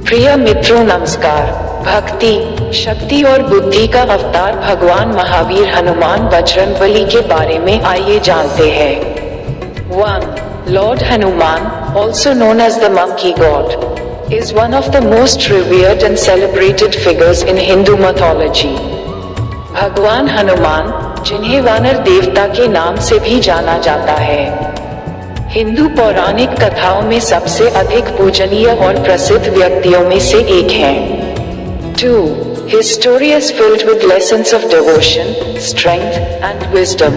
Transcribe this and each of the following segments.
प्रिय मित्रों नमस्कार। भक्ति, शक्ति और बुद्धि का अवतार भगवान महावीर हनुमान बजरंगबली के बारे में आइए जानते हैं। 1. Lord Hanuman, also known as the Monkey God, is one of the most revered and celebrated figures in Hindu mythology. भगवान हनुमान, जिन्हें वानर देवता के नाम से भी जाना जाता है, हिंदू पौराणिक कथाओं में सबसे अधिक पूजनीय और प्रसिद्ध व्यक्तियों में से एक हैं। 2. His story is filled with lessons of devotion, strength, and wisdom,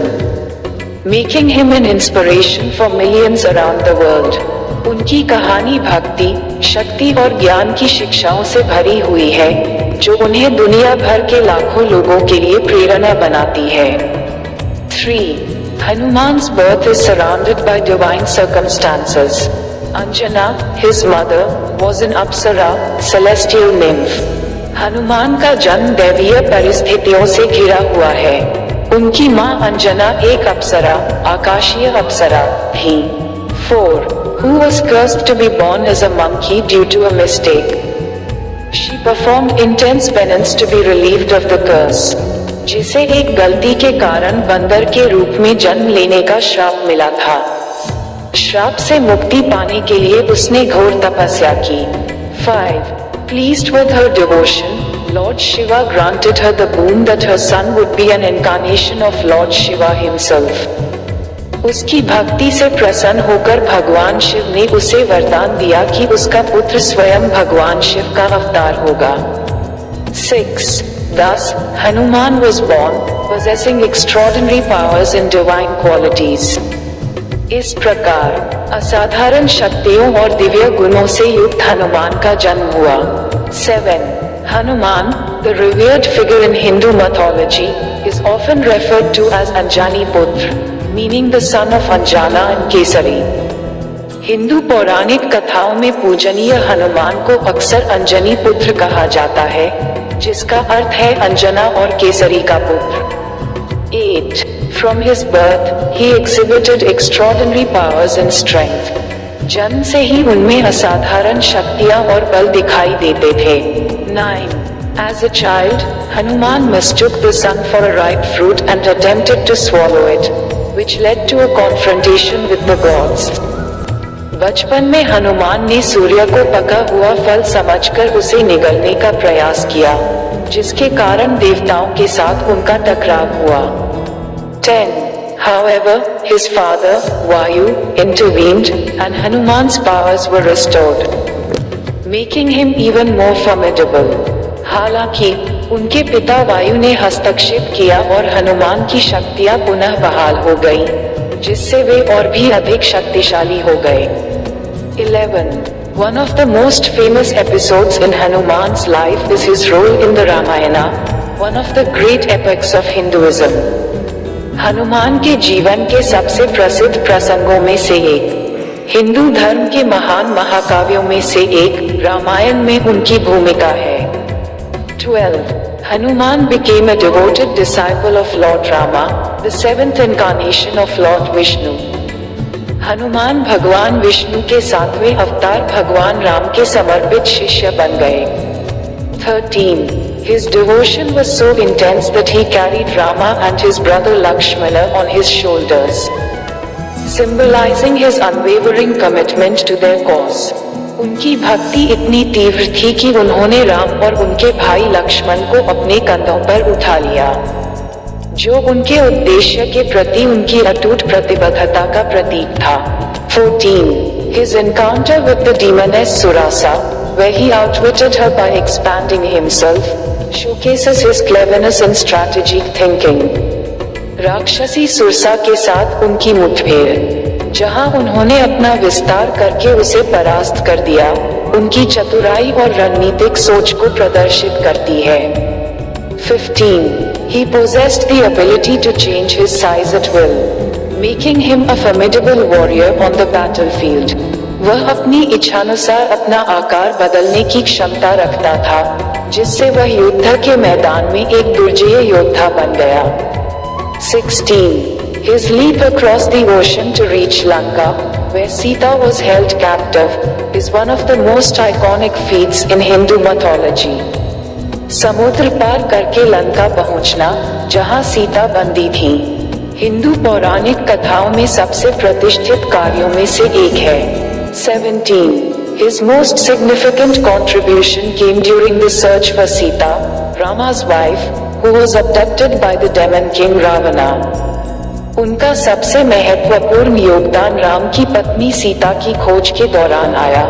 making him an inspiration for millions around the world. उनकी कहानी भक्ति, शक्ति और ज्ञान की शिक्षाओं से भरी हुई है, जो उन्हें दुनिया भर के लाखों लोगों के लिए प्रेरणा बनाती है। 3. Hanuman's birth is surrounded by divine circumstances. Anjana, his mother, was an Apsara, celestial nymph. Hanuman का जन्म दैवीय परिस्थितियों से घिरा हुआ है। उनकी मां अंजना एक अप्सरा, आकाशीय अप्सरा थी। 4. Who was cursed to be born as a monkey due to a mistake. She performed intense penance to be relieved of the curse. जिसे एक गलती के कारण बंदर के रूप में जन्म लेने का श्राप मिला था। श्राप से मुक्ति पाने के लिए उसने घोर तपस्या की। 5. Pleased with her devotion, Lord Shiva granted her the boon that her son would be an incarnation of Lord Shiva himself. उसकी भक्ति से प्रसन्न होकर भगवान शिव ने उसे वरदान दिया कि उसका पुत्र स्वयं भगवान शिव का अवतार होगा। 6. Thus, Hanuman was born, possessing extraordinary powers and divine qualities. इस प्रकार असाधारण शक्तियों और दिव्य गुणों से युक्त हनुमान का जन्म हुआ। 7. Hanuman, the revered figure in Hindu mythology, is often referred to as Anjani Putra, meaning the son of Anjana and Kesari. Hindu पौराणिक कथाओं में पूजनीय हनुमान को अक्सर अंजनी पुत्र कहा जाता है, जिसका अर्थ है अंजना और केसरी का पुत्र। 8. From his birth, he exhibited extraordinary powers and strength. जन्म से ही उनमें असाधारण शक्तियां और बल दिखाई देते थे। 9. As a child, Hanuman mistook the sun for a ripe fruit and attempted to swallow it, which led to a confrontation with the gods. बचपन में हनुमान ने सूर्य को पका हुआ फल समझकर उसे निगलने का प्रयास किया, जिसके कारण देवताओं के साथ उनका टकराव हुआ। 10. However, his father, Vayu, intervened, and Hanuman's powers were restored, making him even more formidable. हालांकि उनके पिता वायु ने हस्तक्षेप किया और हनुमान की शक्तियां पुनः बहाल हो गईं, जिससे वे और भी अधिक शक्तिशाली हो गए। 11. One of the most famous episodes in Hanuman's life is his role in the Ramayana, one of the great epics of Hinduism. Hanuman के जीवन के सबसे प्रसिद्ध प्रसंगों में से एक, हिंदू धर्म के महान महाकाव्यों में से एक, रामायण में उनकी भूमिका है। 12. Hanuman became a devoted disciple of Lord Rama, the seventh incarnation of Lord Vishnu. Hanuman भगवान विष्णु के 7वें अवतार भगवान राम के समर्पित शिष्य बन गए। 13. His devotion was so intense that he carried Rama and his brother Lakshmana on his shoulders, symbolizing his unwavering commitment to their cause. उनकी भक्ति इतनी तीव्र थी कि उन्होंने राम और उनके भाई लक्ष्मण को अपने कंधों पर उठा लिया, जो उनके उद्देश्य के प्रति उनकी अटूट प्रतिबद्धता का प्रतीक था। 14. His encounter with the demoness Surasa, where he outwitted her by expanding himself, showcases his cleverness and strategic thinking. राक्षसी सुरसा के साथ उनकी मुठभेड़, जहां उन्होंने अपना विस्तार करके उसे परास्त कर दिया, उनकी चतुराई और रणनीतिक सोच को प्रदर्शित करती है। 15. He possessed the ability to change his size at will, making him a formidable warrior on the battlefield. वह अपनी इच्छानुसार अपना आकार बदलने की क्षमता रखता था, जिससे वह युद्ध के मैदान में एक दुर्जय योद्धा बन गया। 16. His leap across the ocean to reach Lanka, where Sita was held captive, is one of the most iconic feats in Hindu mythology. समुद्र पार करके लंका पहुंचना, जहां सीता बंदी थी, हिंदू पौराणिक कथाओं में सबसे प्रतिष्ठित कार्यों में से एक है। 17. His most significant contribution came during the search for Sita, Rama's wife, who was abducted by the demon king Ravana. उनका सबसे महत्वपूर्ण योगदान राम की पत्नी सीता की खोज के दौरान आया,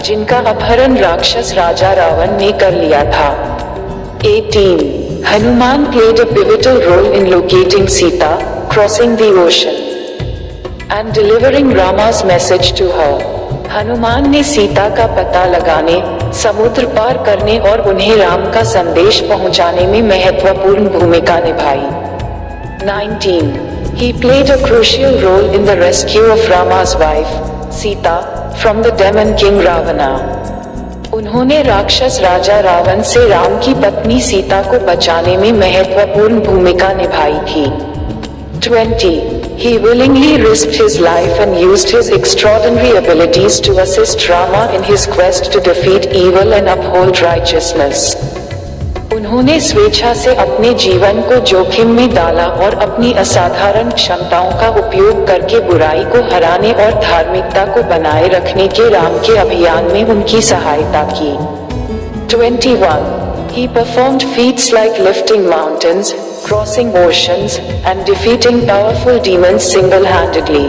जिनका अपहरण राक्षस राजा रावण ने कर लिया था। 18. Hanuman played a pivotal role in locating Sita, crossing the ocean, and delivering Rama's message to her. Hanuman ने सीता का पता लगाने, समुद्र पार करने और उन्हें राम का संदेश पहुंचाने में महत्वपूर्ण भूमिका निभाई। 19. He played a crucial role in the rescue of Rama's wife, Sita, from the demon king Ravana. उन्होंने राक्षस राजा रावण से राम की पत्नी सीता को बचाने में महत्वपूर्ण भूमिका निभाई थी। 20. He willingly risked his life and used his extraordinary abilities to assist Rama in his quest to defeat evil and uphold righteousness. उन्होंने स्वेच्छा से अपने जीवन को जोखिम में डाला और अपनी असाधारण क्षमताओं का उपयोग करके बुराई को हराने और धार्मिकता को बनाए रखने के राम के अभियान में उनकी सहायता की। 21. He performed feats like lifting mountains, crossing oceans, and defeating powerful demons single-handedly.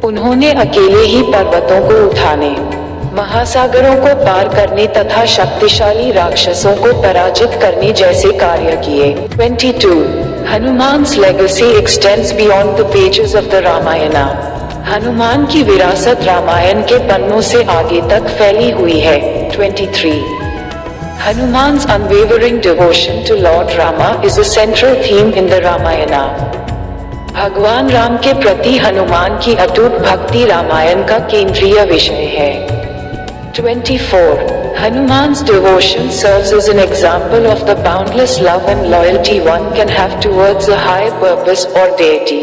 उन्होंने अकेले ही पर्वतों को उठाने, महासागरों को पार करने तथा शक्तिशाली राक्षसों को पराजित करने जैसे कार्य किए। 22. Hanuman's legacy extends beyond the pages of the Ramayana. Hanuman की विरासत रामायण के पन्नों से आगे तक फैली हुई है। 23. Hanuman's unwavering devotion to Lord Rama is a central theme in the Ramayana. भगवान राम के प्रति हनुमान की अटूट भक्ति रामायण का केंद्रीय विषय है। 24. Hanuman's devotion serves as an example of the boundless love and loyalty one can have towards a higher purpose or deity.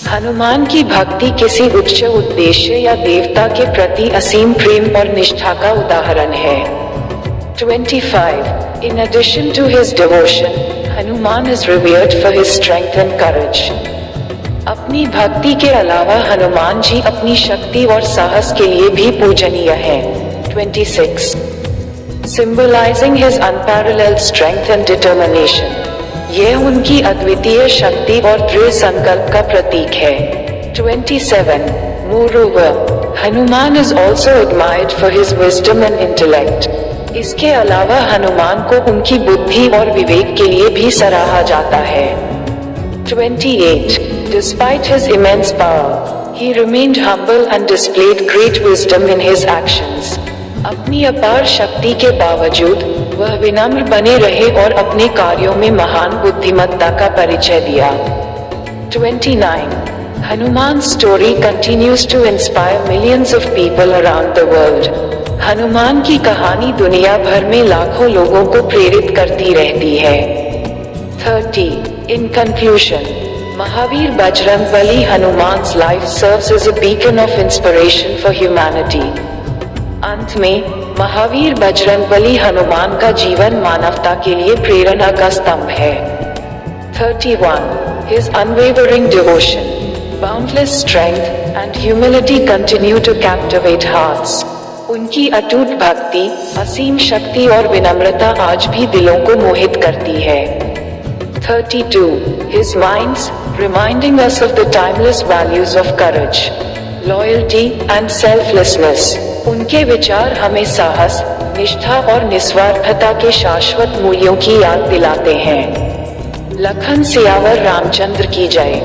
Hanuman की भक्ति किसी उच्च उद्देश्य या देवता के प्रति असीम प्रेम और निष्ठा का उदाहरण है। 25. In addition to his devotion, Hanuman is revered for his strength and courage. अपनी भक्ति के अलावा हनुमान जी अपनी शक्ति और साहस के लिए भी पूजनीय हैं। 26. Symbolizing his unparalleled strength and determination. यह उनकी अद्वितीय शक्ति और दृढ़ संकल्प का प्रतीक है। 27. Moreover, Hanuman is also admired for his wisdom and intellect. इसके अलावा हनुमान को उनकी बुद्धि और विवेक के लिए भी सराहा जाता है। 28. Despite his immense power, he remained humble and displayed great wisdom in his actions. अपनी अपार शक्ति के बावजूद वह विनम्र बने रहे और अपने कार्यों में महान बुद्धिमत्ता का परिचय दिया। 29. Hanuman's story continues to inspire millions of people around the world. Hanuman की कहानी दुनिया भर में लाखों लोगों को प्रेरित करती रहती है। 30. In conclusion, Mahavir Bajrangbali Hanuman's life serves as a beacon of inspiration for humanity. अंत में महावीर बजरंगबली हनुमान का जीवन मानवता के लिए प्रेरणा का स्तंभ है। 31. His unwavering devotion, boundless strength and humility continue to captivate hearts. उनकी अटूट भक्ति, असीम शक्ति और विनम्रता आज भी दिलों को मोहित करती है। 32. His minds, reminding us of the timeless values of courage, loyalty and selflessness. उनके विचार हमें साहस, निष्ठा और निस्वार्थता के शाश्वत मूल्यों की याद दिलाते हैं। लखन सियावर रामचंद्र की जय।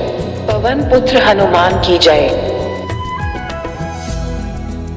पवन पुत्र हनुमान की जय।